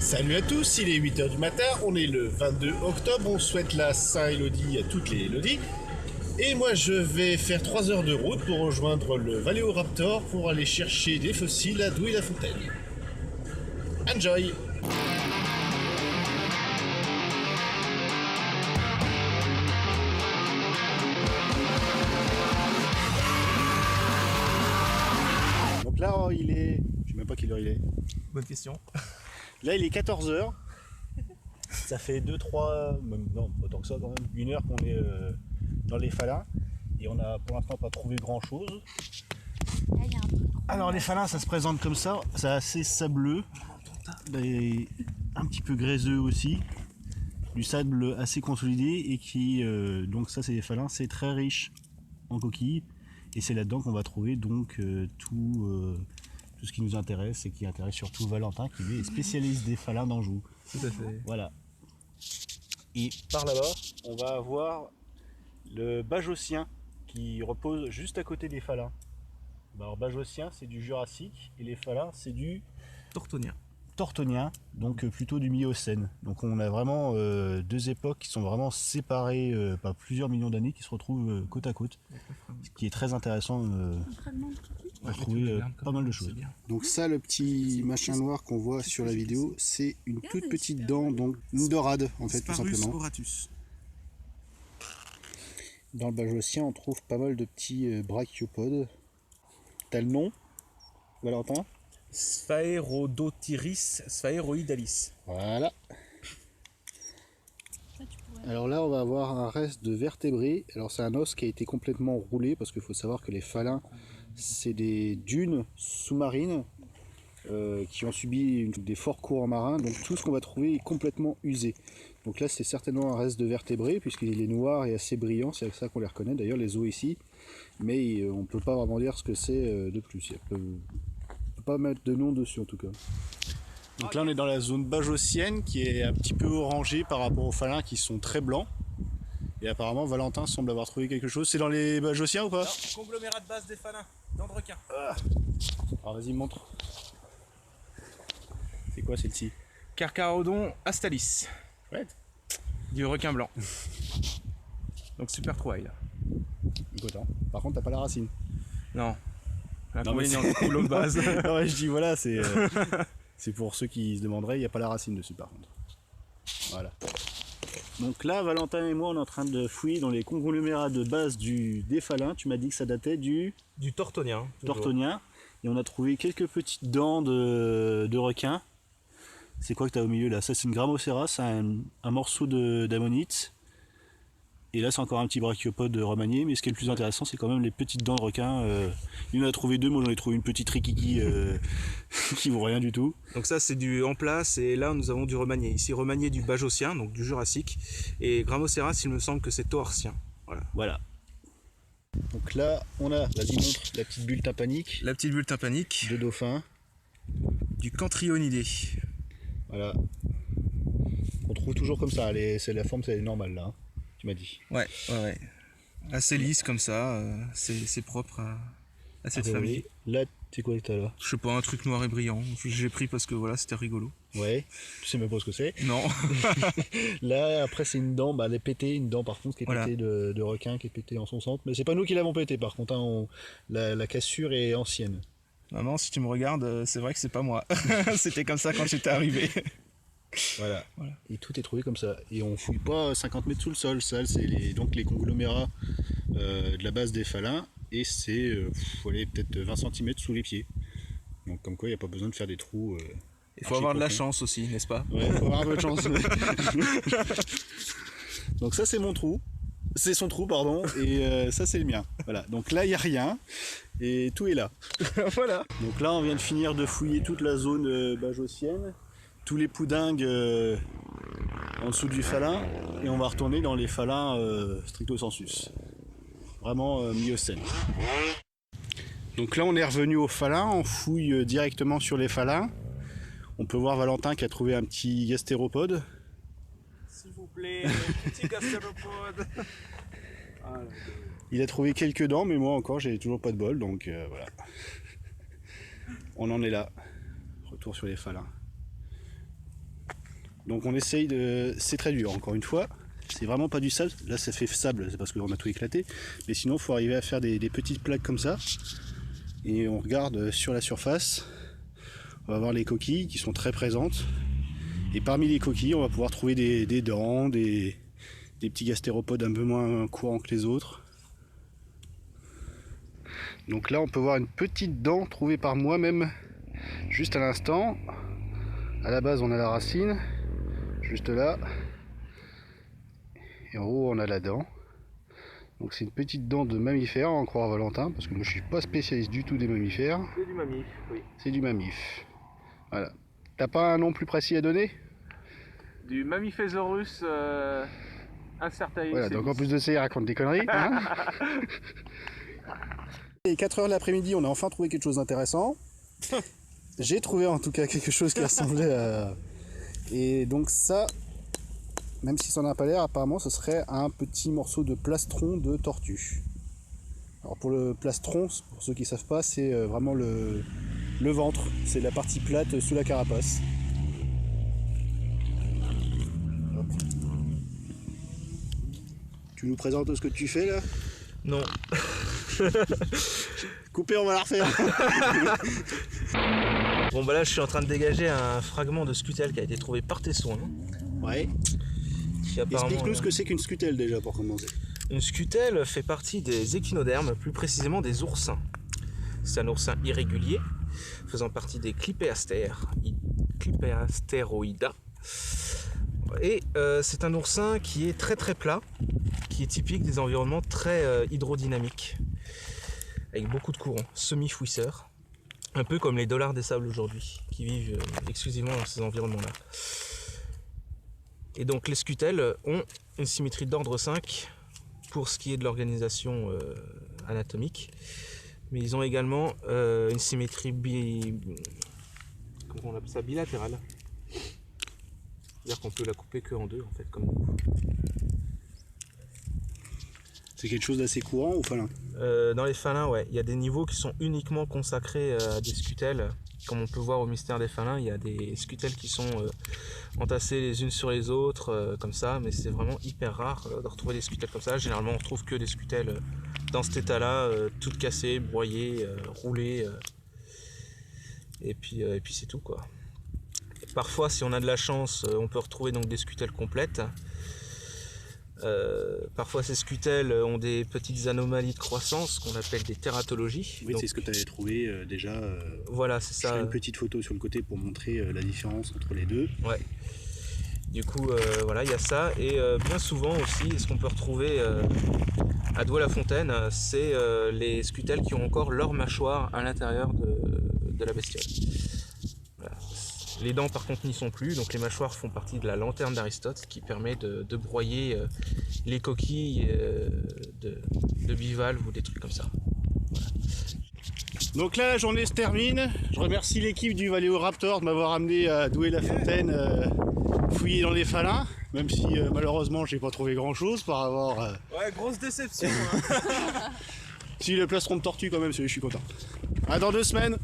Salut à tous, il est 8h du matin, on est le 22 octobre, on souhaite la Saint-Élodie à toutes les Élodies. Et moi je vais faire 3 heures de route pour rejoindre le Valéoraptor pour aller chercher des fossiles à Douai-la-Fontaine. Enjoy! Donc là il est... je sais même pas quelle heure il est. Bonne question. Là il est 14h. Ça fait 2-3, même non, pas tant que ça quand même, 1 heure qu'on est dans les falins. Et on a pour l'instant pas trouvé grand chose. Alors les falins ça se présente comme ça, c'est assez sableux, et un petit peu graiseux aussi. Du sable assez consolidé et qui, donc ça c'est les falins, c'est très riche en coquilles. Et c'est là-dedans qu'on va trouver donc tout ce qui nous intéresse et qui intéresse surtout Valentin qui lui est spécialiste des falins d'Anjou. Tout à fait. Voilà. Et par là-bas, on va avoir le Bajossien qui repose juste à côté des falins. Alors Bajossien c'est du Jurassique et les falins c'est du Tortonien, donc plutôt du Miocène. Donc on a vraiment deux époques qui sont vraiment séparées par plusieurs millions d'années qui se retrouvent côte à côte. Ce qui est très intéressant pour trouver pas mal de choses. Donc ça, le petit machin noir qu'on voit sur la vidéo, c'est une toute petite dent, donc une dorade en fait tout simplement. Dans le Bajossien on trouve pas mal de petits brachiopodes. T'as le nom, Valentin? Sphaerodotiris sphaeroidalis. Voilà. Alors là on va avoir un reste de vertébrés. Alors c'est un os qui a été complètement roulé parce qu'il faut savoir que les falins c'est des dunes sous-marines qui ont subi des forts courants marins, donc tout ce qu'on va trouver est complètement usé. Donc là c'est certainement un reste de vertébrés puisqu'il est noir et assez brillant, c'est avec ça qu'on les reconnaît d'ailleurs les os ici, mais on ne peut pas vraiment dire ce que c'est de plus. On peut pas mettre de nom dessus en tout cas. Donc là on est dans la zone bajossienne qui est un petit peu orangée par rapport aux falins qui sont très blancs. Et apparemment Valentin semble avoir trouvé quelque chose. C'est dans les Bajossiens ou pas? Non, conglomérat de base des falins, dents de requin. Alors vas-y montre. C'est quoi celle-ci? Carcharodon astalis. Ouais. Du requin blanc. Donc super trouvaille là. Écoute, hein. Par contre t'as pas la racine. Non. L'inconvénient du couleau de base. Non, ouais, je dis voilà, c'est pour ceux qui se demanderaient, il n'y a pas la racine dessus par contre. Voilà. Donc là, Valentin et moi, on est en train de fouiller dans les conglomérats de base des falins. Tu m'as dit que ça datait du tortonien. Tortonien. Et on a trouvé quelques petites dents de requin. C'est quoi que tu as au milieu là? Ça c'est une Grammoceras, c'est un morceau d'ammonite. Et là c'est encore un petit brachiopode remanié, mais ce qui est le plus intéressant c'est quand même les petites dents de requin. Il en a trouvé deux, moi j'en ai trouvé une petite rikiki qui vaut rien du tout. Donc ça c'est du en place et là nous avons du remanié. Ici remanié du Bajossien, donc du Jurassique. Et Grammoceras il me semble que c'est Toarsien. Voilà. Donc là on a, vas-y montre, la petite bulle tympanique. La petite bulle tympanique. De dauphin. Du Cantrionidé. Voilà. On trouve toujours comme ça, la forme c'est normale là. Hein. Tu m'as dit. Ouais. Assez lisse comme ça, c'est propre à cette famille. Oui. Là, c'est quoi que t'as là? Je sais pas, un truc noir et brillant. J'ai pris parce que voilà, c'était rigolo. Ouais, tu sais même pas ce que c'est. Non. Là, après, c'est une dent, elle est pétée, une dent par contre qui est pétée de requin, qui est pétée en son centre. Mais c'est pas nous qui l'avons pétée par contre, hein, la cassure est ancienne. Non, si tu me regardes, c'est vrai que c'est pas moi. C'était comme ça quand j'étais arrivé. Voilà. Et tout est trouvé comme ça. Et on fouille pas 50 mètres sous le sol. Ça, c'est donc les conglomérats de la base des falins. Et c'est peut-être 20 cm sous les pieds. Donc comme quoi, il n'y a pas besoin de faire des trous. Il faut avoir de la chance aussi, n'est-ce pas? Ouais, il faut avoir un peu de chance. Donc ça, c'est mon trou. C'est son trou, pardon. Et ça, c'est le mien. Voilà. Donc là, il n'y a rien. Et tout est là. Voilà. Donc là, on vient de finir de fouiller toute la zone bajossienne. Tous les poudingues en dessous du falin et on va retourner dans les falins stricto sensus. Vraiment Miocène. Donc là on est revenu au falin, on fouille directement sur les falins. On peut voir Valentin qui a trouvé un petit gastéropode. S'il vous plaît, petit gastéropode. Il a trouvé quelques dents, mais moi encore j'ai toujours pas de bol, donc voilà. On en est là. Retour sur les falins. Donc on essaye de... C'est très dur encore une fois. C'est vraiment pas du sable. Là ça fait sable, c'est parce qu'on a tout éclaté. Mais sinon il faut arriver à faire des petites plaques comme ça. Et on regarde sur la surface. On va voir les coquilles qui sont très présentes. Et parmi les coquilles, on va pouvoir trouver des dents, des petits gastéropodes un peu moins courants que les autres. Donc là on peut voir une petite dent trouvée par moi-même juste à l'instant. À la base on a la racine, juste là. Et en haut on a la dent. Donc c'est une petite dent de mammifère, en croire Valentin, parce que moi je suis pas spécialiste du tout des mammifères. C'est du mammif, oui. C'est du mammif. Voilà. T'as pas un nom plus précis à donner? Du Mammiphésaurus incertae. Voilà, donc en plus de ça il raconte des conneries. Hein. Et 4 heures de l'après-midi, on a enfin trouvé quelque chose d'intéressant. J'ai trouvé en tout cas quelque chose qui ressemblait à... Et donc ça, même si ça n'en a pas l'air, apparemment ce serait un petit morceau de plastron de tortue. Alors pour le plastron, pour ceux qui ne savent pas, c'est vraiment le ventre. C'est la partie plate sous la carapace. Hop. Tu nous présentes ce que tu fais là? Non. Coupé, on va la refaire. Bon bah là je suis en train de dégager un fragment de scutel qui a été trouvé par tes soins. Ouais. Explique-nous ce que c'est qu'une scutelle déjà pour commencer. Une scutelle fait partie des échinodermes, plus précisément des oursins. C'est un oursin irrégulier, faisant partie des Clipeasteroida. Et c'est un oursin qui est très très plat, qui est typique des environnements très hydrodynamiques, avec beaucoup de courants, semi-fouisseurs, un peu comme les dollars des sables aujourd'hui, qui vivent exclusivement dans ces environnements-là. Et donc les scutelles ont une symétrie d'ordre 5 pour ce qui est de l'organisation anatomique, mais ils ont également une symétrie comment on appelle ça, bilatérale. C'est-à-dire qu'on peut la couper que en deux en fait, comme nous. C'est quelque chose d'assez courant ou falin? Dans les falins, ouais, il y a des niveaux qui sont uniquement consacrés à des scutelles. Comme on peut voir au mystère des falins, il y a des scutelles qui sont entassées les unes sur les autres, comme ça, mais c'est vraiment hyper rare de retrouver des scutelles comme ça. Généralement, on retrouve que des scutelles dans cet état-là, toutes cassées, broyées, roulées, et puis c'est tout quoi. Parfois, si on a de la chance, on peut retrouver donc des scutelles complètes. Parfois ces scutelles ont des petites anomalies de croissance qu'on appelle des tératologies. Oui, c'est ce que tu avais trouvé déjà. Voilà, c'est ça. Je ferai une petite photo sur le côté pour montrer la différence entre les deux. Ouais. Du coup, voilà, il y a ça. Et bien souvent aussi, ce qu'on peut retrouver à Douai-la-Fontaine, c'est les scutelles qui ont encore leur mâchoire à l'intérieur de la bestiole. Voilà. Les dents par contre n'y sont plus, donc les mâchoires font partie de la lanterne d'Aristote qui permet de broyer les coquilles de bivalves ou des trucs comme ça. Voilà. Donc là la journée se termine, je remercie l'équipe du Valéoraptor de m'avoir amené à Douai-la-Fontaine fouiller dans les falins, même si malheureusement j'ai pas trouvé grand chose par avoir... Ouais, grosse déception. Si le plastron de tortue quand même, je suis content. À dans 2 semaines.